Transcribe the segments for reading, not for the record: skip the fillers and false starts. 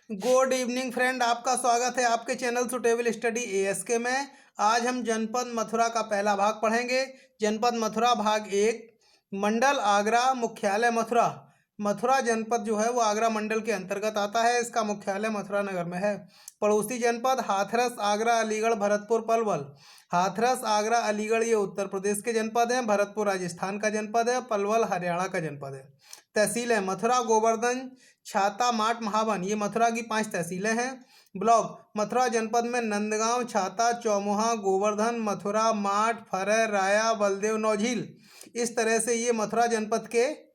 Good evening friend, आपका स्वागत है आपके चैनल सुटेबल स्टडी एएसके में। आज हम जनपद मथुरा का पहला भाग पढ़ेंगे। जनपद मथुरा भाग एक। मंडल आगरा, मुख्यालय मथुरा। मथुरा जनपद जो है वो आगरा मंडल के अंतर्गत आता है। इसका मुख्यालय मथुरा नगर में है। पड़ोसी जनपद हाथरस, आगरा, अलीगढ़, भरतपुर, पलवल। हाथरस, आगरा, अलीगढ़ ये उत्तर प्रदेश के जनपद हैं। भरतपुर राजस्थान का जनपद है। पलवल हरियाणा का जनपद है। तहसीलें मथुरा, गोवर्धन, छाता, माट, महावन ये मथुरा की 5 तहसीलें हैं। ब्लॉक मथुरा जनपद में नंदगांव, छाता, चौमुहा, गोवर्धन, मथुरा, माट, फरैर, राया, बलदेव, नौझील इस तरह से ये मथुरा जनपद के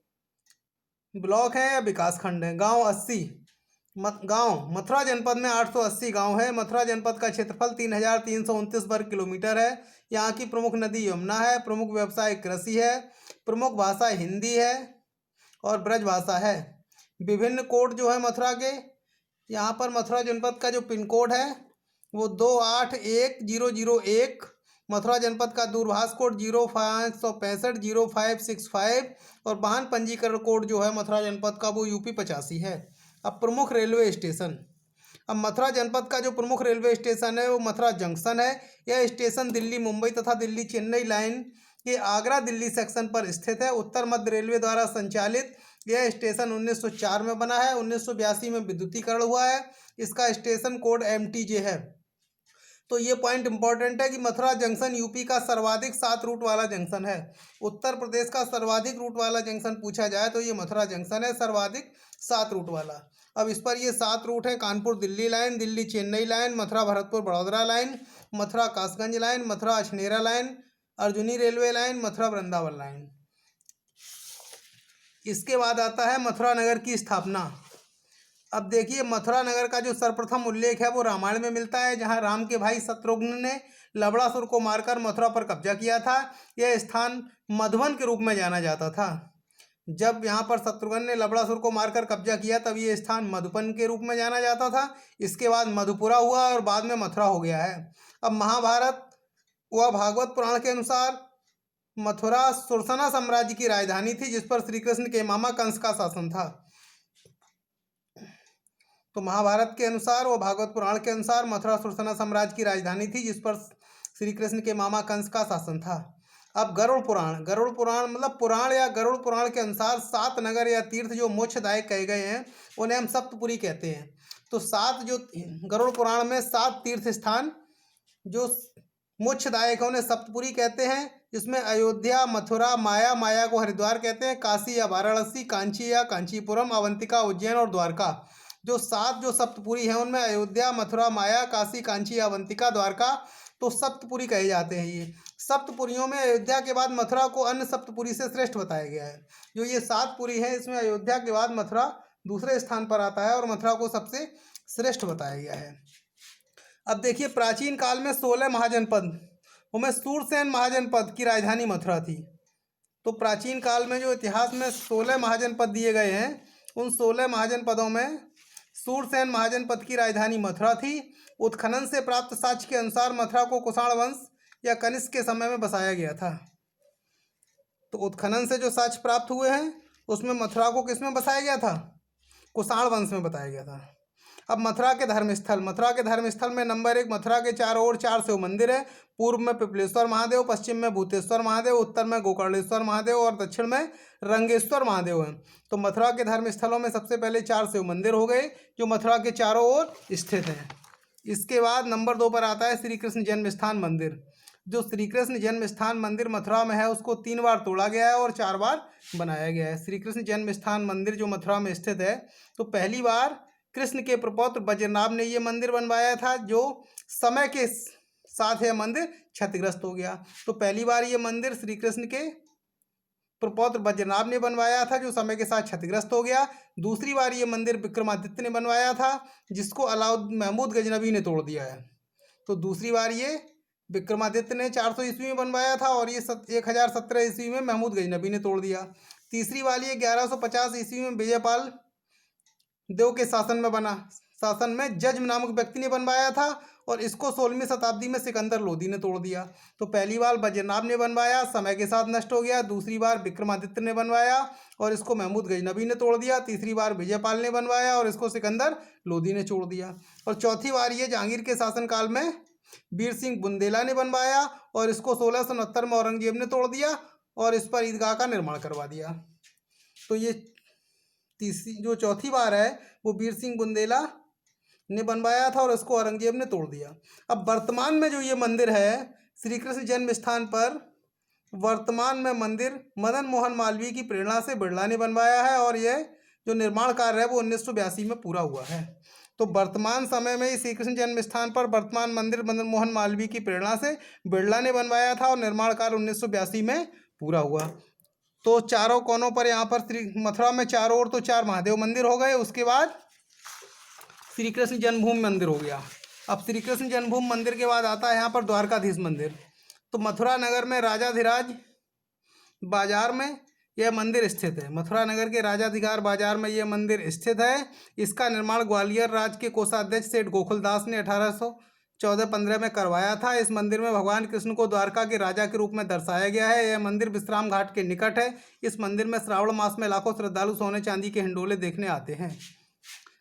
ब्लॉक हैं या विकास खंड हैं। गांव 80 गांव मथुरा जनपद में 880 गांव है। मथुरा जनपद का क्षेत्रफल 3329 वर्ग किलोमीटर है। यहाँ की प्रमुख नदी यमुना है। प्रमुख व्यवसाय कृषि है। प्रमुख भाषा हिंदी है और ब्रज भाषा है। विभिन्न कोड जो है मथुरा के, यहाँ पर मथुरा जनपद का जो पिन कोड है वो 281001। मथुरा जनपद का दूरभाष कोड 0565 और वाहन पंजीकरण कोड जो है मथुरा जनपद का वो UP 85 है। अब प्रमुख रेलवे स्टेशन। अब मथुरा जनपद का जो प्रमुख रेलवे स्टेशन है वो मथुरा जंक्शन है। यह स्टेशन दिल्ली मुंबई तथा दिल्ली चेन्नई लाइन के आगरा दिल्ली सेक्शन पर स्थित है। उत्तर मध्य रेलवे द्वारा संचालित यह स्टेशन 1904 में बना है। 1982 में विद्युतीकरण हुआ है। इसका स्टेशन कोड MTJ है। तो ये पॉइंट इंपॉर्टेंट है कि मथुरा जंक्शन UP का सर्वाधिक 7 रूट वाला जंक्शन है। उत्तर प्रदेश का सर्वाधिक रूट वाला जंक्शन पूछा जाए तो ये मथुरा जंक्शन है, सर्वाधिक 7 रूट वाला। अब इस पर ये 7 रूट है: Kanpur Delhi line, Delhi Chennai line, Mathura Bharatpur Vadodara line, Mathura Kasganj line, Mathura Achhnera line, Arjuni railway line, Mathura Vrindavan line. इसके बाद आता है मथुरा नगर की स्थापना। अब देखिए, मथुरा नगर का जो सर्वप्रथम उल्लेख है वो रामायण में मिलता है, जहां राम के भाई शत्रुघ्न ने लवणासुर को मारकर मथुरा पर कब्जा किया था। यह स्थान मधुवन के रूप में जाना जाता था। जब यहाँ पर शत्रुघ्न ने लवणासुर को मारकर कब्जा किया तब ये स्थान मधुपन के रूप में जाना जाता था। इसके बाद मधुपुरा हुआ और बाद में मथुरा हो गया है। अब महाभारत व भागवत पुराण के अनुसार मथुरा सुरसना साम्राज्य की राजधानी थी, जिस पर श्री कृष्ण के मामा कंस का शासन था। तो महाभारत के अनुसार व भागवत पुराण के अनुसार मथुरा सुरसना साम्राज्य की राजधानी थी, जिस पर श्री कृष्ण के मामा कंस का शासन था। अब गरुड़ पुराण मतलब पुराण या गरुड़ पुराण के अनुसार 7 नगर या तीर्थ जो मोक्षदायक कहे गए हैं उन्हें हम सप्तपुरी कहते हैं। तो 7 जो गरुड़ पुराण में 7 तीर्थ स्थान जो मोक्षदायक है उन्हें सप्तपुरी कहते हैं। जिसमें अयोध्या, मथुरा, माया को हरिद्वार कहते हैं, काशी या वाराणसी, कांची या कांचीपुरम, अवंतिका, उज्जैन और द्वारका। जो 7 जो सप्तपुरी हैं उनमें अयोध्या, मथुरा, माया, काशी, कांची, अवंतिका, द्वारका तो सप्तपुरी कहे जाते हैं। ये सप्तपुरियों में अयोध्या के बाद मथुरा को अन्य सप्तपुरी से श्रेष्ठ बताया गया है। जो ये 7 पुरी है इसमें अयोध्या के बाद मथुरा दूसरे स्थान पर आता है और मथुरा को सबसे श्रेष्ठ बताया गया है। अब देखिए, प्राचीन काल में 16 महाजनपद उनमें सूरसेन महाजनपद की राजधानी मथुरा थी। तो प्राचीन काल में जो इतिहास में 16 महाजनपद दिए गए हैं उन 16 महाजनपदों में सूरसेन महाजनपद की राजधानी मथुरा थी। उत्खनन से प्राप्त साक्ष्य के अनुसार मथुरा को कुषाण वंश या कनिष्क के समय में बसाया गया था। तो उत्खनन से जो साक्ष्य प्राप्त हुए हैं उसमें मथुरा को किसमें बसाया गया था? कुषाण वंश में बताया गया था। अब मथुरा के धर्मस्थल में नंबर 1 मथुरा के चारों ओर 4 शिव मंदिर है। पूर्व में पिपलेश्वर महादेव, पश्चिम में भूतेश्वर महादेव, उत्तर में गोकर्णेश्वर महादेव और दक्षिण में रंगेश्वर महादेव हैं। तो मथुरा के धर्मस्थलों में सबसे पहले 4 शिव मंदिर हो गए जो मथुरा के चारों ओर स्थित हैं। इसके बाद नंबर 2 पर आता है श्री कृष्ण जन्म स्थान मंदिर। जो श्री कृष्ण जन्म स्थान मंदिर मथुरा में है उसको 3 बार तोड़ा गया है और 4 बार बनाया गया है। श्री कृष्ण जन्म स्थान मंदिर जो मथुरा में स्थित है, तो पहली बार कृष्ण के प्रपौत्र वज्रनाभ ने ये मंदिर बनवाया था, जो समय के साथ यह मंदिर क्षतिग्रस्त हो गया। तो पहली बार ये मंदिर श्री कृष्ण के प्रपौत्र वज्रनाभ ने बनवाया था, जो समय के साथ क्षतिग्रस्त हो गया। दूसरी बार ये मंदिर विक्रमादित्य ने बनवाया था, जिसको महमूद गजनबी ने तोड़ दिया है। तो दूसरी बार ये विक्रमादित्य ने 400 ईस्वी में बनवाया था और ये 1017 ईस्वी में महमूद गजनबी ने तोड़ दिया। तीसरी बार ये 1150 ईस्वी में विजयपाल देव के शासन में बना। शासन में जज्म नामक व्यक्ति ने बनवाया था और इसको 16वीं शताब्दी में सिकंदर लोदी ने तोड़ दिया। तो पहली बार वज्रनाभ ने बनवाया, समय के साथ नष्ट हो गया। दूसरी बार विक्रमादित्य ने बनवाया और इसको महमूद गजनबी ने तोड़ दिया। तीसरी बार विजयपाल ने बनवाया और इसको सिकंदर लोदी ने छोड़ दिया। और चौथी बार ये जहांगीर के शासनकाल में वीर सिंह बुंदेला ने बनवाया और इसको 1669 में औरंगजेब ने तोड़ दिया और इस पर ईदगाह का निर्माण करवा दिया। तो ये तीसरी जो चौथी बार है वो वीर सिंह बुंदेला ने बनवाया था और इसको औरंगजेब ने तोड़ दिया। अब वर्तमान में जो ये मंदिर है श्री कृष्ण जन्म स्थान पर, वर्तमान में मंदिर मदन मोहन मालवीय की प्रेरणा से बिरला ने बनवाया है और यह जो निर्माण कार्य है वो 1982 में पूरा हुआ है। तो वर्तमान समय में श्री कृष्ण जन्म स्थान पर वर्तमान मंदिर मदन मोहन मालवीय की प्रेरणा से बिरला ने बनवाया था और निर्माण कार्य 1982 में पूरा हुआ। तो चारों कोनों पर यहाँ पर मथुरा में चारों ओर तो 4 महादेव मंदिर हो गए। उसके बाद श्री कृष्ण जन्मभूमि मंदिर हो गया। अब श्री कृष्ण जन्मभूमि मंदिर के बाद आता है यहाँ पर द्वारकाधीश मंदिर। तो मथुरा नगर में राजाधिराज बाजार में यह मंदिर स्थित है। मथुरा नगर के राजाधिकार बाजार में यह मंदिर स्थित है। इसका निर्माण ग्वालियर राज्य के कोषाध्यक्ष सेठ गोकुलदास ने 1814-15 में करवाया था। इस मंदिर में भगवान कृष्ण को द्वारका के राजा के रूप में दर्शाया गया है। यह मंदिर विश्राम घाट के निकट है। इस मंदिर में श्रावण मास में लाखों श्रद्धालु सोने चांदी के हिंडोले देखने आते हैं।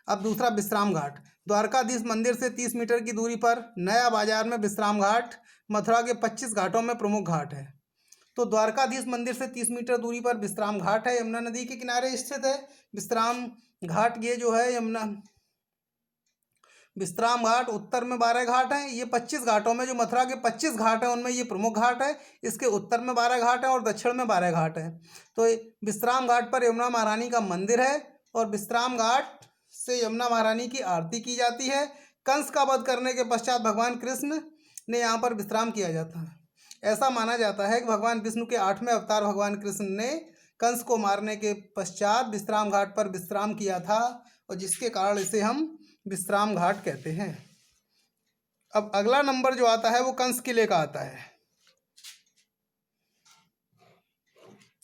अब दूसरा विश्राम घाट। द्वारकाधीश मंदिर से 30 मीटर की दूरी पर नया बाजार में विश्राम घाट मथुरा के 25 घाटों में प्रमुख घाट है। तो द्वारकाधीश मंदिर से 30 मीटर दूरी पर विश्राम घाट है, यमुना नदी के किनारे स्थित है। विश्राम घाट ये जो है यमुना विश्राम घाट उत्तर में 12 घाट हैं। ये 25 घाटों में जो मथुरा के 25 घाट हैं उनमें ये प्रमुख घाट है। इसके उत्तर में 12 घाट हैं और दक्षिण में 12 घाट हैं। तो विश्राम घाट पर यमुना महारानी का मंदिर है और विश्राम घाट से यमुना महारानी की आरती की जाती है। कंस का वध करने के पश्चात भगवान कृष्ण ने यहाँ पर विश्राम किया जाता है। ऐसा माना जाता है कि भगवान विष्णु के 8वें अवतार भगवान कृष्ण ने कंस को मारने के पश्चात विश्राम घाट पर विश्राम किया था और जिसके कारण इसे हम विश्राम घाट कहते हैं। अब अगला नंबर जो आता है वो कंस किले का आता है।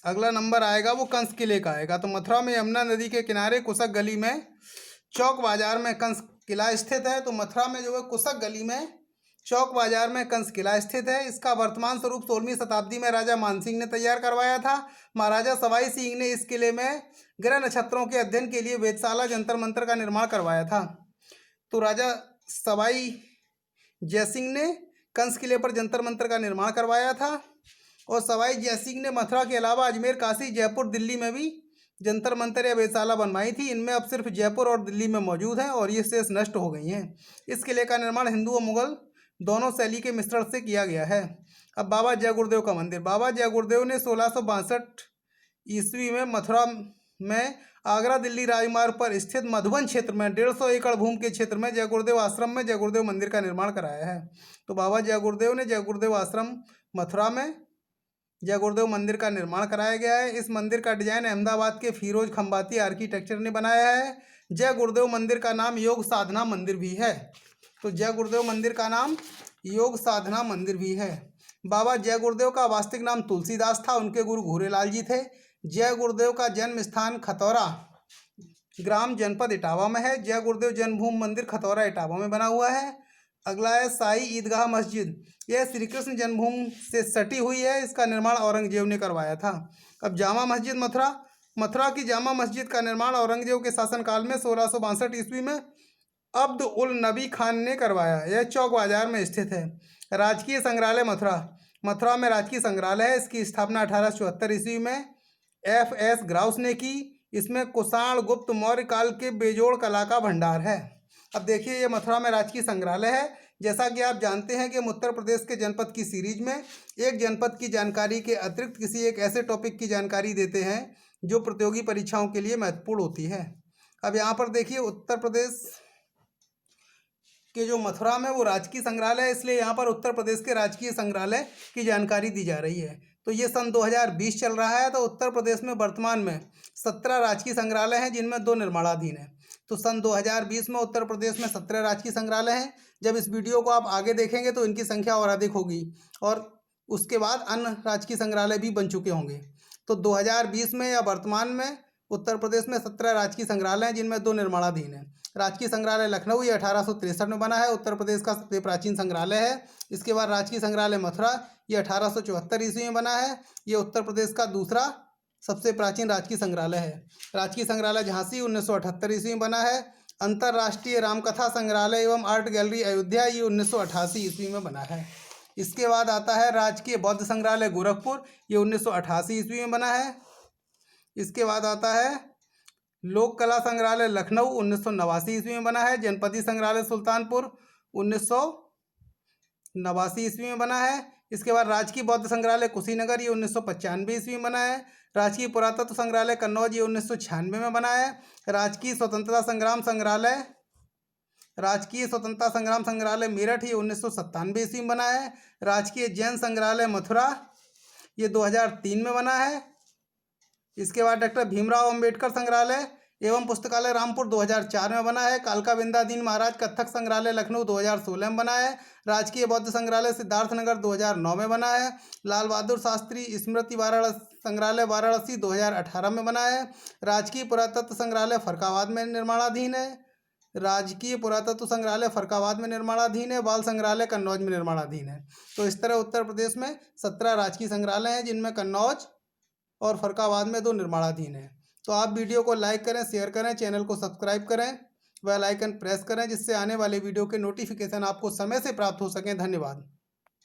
अगला नंबर आएगा वो कंस किले का आएगा। तो मथुरा में यमुना नदी के किनारे कुशक गली में चौक बाजार में कंस किला स्थित है। तो मथुरा में जो है कुशक गली में चौक बाजार में कंस किला स्थित है। इसका वर्तमान स्वरूप 16वीं शताब्दी में राजा मानसिंह ने तैयार करवाया था। महाराजा सवाई सिंह ने इस किले में ग्रह नक्षत्रों के अध्ययन के लिए वेधशाला जंतर मंतर का निर्माण करवाया था। तो राजा सवाई जयसिंह ने कंस किले पर जंतर मंतर का निर्माण करवाया था और सवाई जयसिंह ने मथुरा के अलावा अजमेर, काशी, जयपुर, दिल्ली में भी जंतर मंतर या वेधशाला बनवाई थी। इनमें अब सिर्फ जयपुर और दिल्ली में मौजूद हैं और ये शेष नष्ट हो गई हैं। इस किले का निर्माण हिंदू और मुगल दोनों शैली के मिश्रण से किया गया है। अब बाबा जय गुरुदेव का मंदिर। बाबा जय गुरुदेव ने 1662 ईस्वी में मथुरा में आगरा दिल्ली राजमार्ग पर स्थित मधुबन क्षेत्र में 150 एकड़ भूमि के क्षेत्र में जय गुरुदेव आश्रम में जय गुरुदेव मंदिर का निर्माण कराया है। तो बाबा जय गुरुदेव ने जय गुरुदेव आश्रम मथुरा में जय गुरुदेव मंदिर का निर्माण कराया गया है। इस मंदिर का डिजाइन अहमदाबाद के फिरोज खंबाती आर्किटेक्चर ने बनाया है। जय गुरुदेव मंदिर का नाम योग साधना मंदिर भी है। तो जय गुरुदेव मंदिर का नाम योग साधना मंदिर भी है। बाबा जय गुरुदेव का वास्तविक नाम तुलसीदास था। उनके गुरु घूरेलाल जी थे। जय गुरुदेव का जन्म स्थान खतौरा ग्राम जनपद इटावा में है। जय गुरुदेव जन्मभूमि मंदिर खतौरा इटावा में बना हुआ है। अगला है साई ईदगाह मस्जिद। यह श्री कृष्ण जन्मभूमि से सटी हुई है। इसका निर्माण औरंगजेब ने करवाया था। अब जामा मस्जिद मथुरा। मथुरा की जामा मस्जिद का निर्माण औरंगजेब के शासनकाल में 1662 ईस्वी में अब्द उल नबी खान ने करवाया। यह चौक बाजार में स्थित है। राजकीय संग्रहालय मथुरा। मथुरा में राजकीय संग्रहालय है। इसकी स्थापना 1874 ईस्वी में F.S. ग्राउस ने की। इसमें कुषाण गुप्त मौर्य काल के बेजोड़ कला का भंडार है। अब देखिए ये मथुरा में राजकीय संग्रहालय है। जैसा कि आप जानते हैं कि हम उत्तर प्रदेश के जनपद की सीरीज में एक जनपद की जानकारी के अतिरिक्त किसी एक ऐसे टॉपिक की जानकारी देते हैं जो प्रतियोगी परीक्षाओं के लिए महत्वपूर्ण होती है। अब यहाँ पर देखिए उत्तर प्रदेश के जो मथुरा में वो राजकीय संग्रहालय है, इसलिए यहाँ पर उत्तर प्रदेश के राजकीय संग्रहालय की जानकारी दी जा रही है। तो ये सन 2020 चल रहा है। तो उत्तर प्रदेश में वर्तमान में 17 राजकीय संग्रहालय हैं जिनमें 2 निर्माणाधीन हैं। तो सन 2020 में उत्तर प्रदेश में 17 राजकीय संग्रहालय हैं। जब इस वीडियो को आप आगे देखेंगे तो इनकी संख्या और अधिक होगी और उसके बाद अन्य राजकीय संग्रहालय भी बन चुके होंगे। तो 2020 में या वर्तमान में उत्तर प्रदेश में 17 राजकीय संग्रहालय हैं जिनमें 2 निर्माणाधीन हैं। राजकीय संग्रहालय लखनऊ ये 1863 में बना है, उत्तर प्रदेश का सबसे प्राचीन संग्रहालय है। इसके बाद राजकीय संग्रहालय मथुरा ये 1874 ईस्वी में बना है, ये उत्तर प्रदेश का दूसरा सबसे प्राचीन राजकीय संग्रहालय है। राजकीय संग्रहालय झांसी 1978 ईस्वी में बना है। अंतर्राष्ट्रीय रामकथा संग्रहालय एवं आर्ट गैलरी अयोध्या ये 1988 ईस्वी में बना है। इसके बाद आता है राजकीय बौद्ध संग्रहालय गोरखपुर ये 1988 ईस्वी में बना है। इसके बाद आता है लोक कला संग्रहालय लखनऊ 1989 ईस्वी में बना है। जनपदी संग्रहालय सुल्तानपुर 1989 ईस्वी में बना है। इसके बाद राजकीय बौद्ध संग्रहालय कुशीनगर ये 1995 ईस्वी में बना है। राजकीय पुरातत्व संग्रहालय कन्नौज ये 1996 में बना है। राजकीय स्वतंत्रता संग्राम संग्रहालय मेरठ ये 1997 ईस्वी में बना है। राजकीय जैन संग्रहालय मथुरा ये 2003 में बना है। इसके बाद डॉक्टर भीमराव अंबेडकर संग्रहालय एवं पुस्तकालय रामपुर 2004 में बना है। कालका बिंदादीन महाराज कत्थक संग्रहालय लखनऊ 2016 में बना है। राजकीय बौद्ध संग्रहालय सिद्धार्थनगर 2009 में बना है। लाल बहादुर शास्त्री स्मृति संग्रहालय वाराणसी 2018 में बना है। राजकीय पुरातत्व संग्रहालय फरक्काबाद में निर्माणाधीन है। बाल संग्रहालय कन्नौज में निर्माणाधीन है। तो इस तरह उत्तर प्रदेश में 17 राजकीय संग्रहालय हैं जिनमें कन्नौज और फरक्काबाद में 2 निर्माणाधीन हैं। तो आप वीडियो को लाइक करें, शेयर करें, चैनल को सब्सक्राइब करें, बेल आइकन प्रेस करें जिससे आने वाले वीडियो के नोटिफिकेशन आपको समय से प्राप्त हो सकें। धन्यवाद।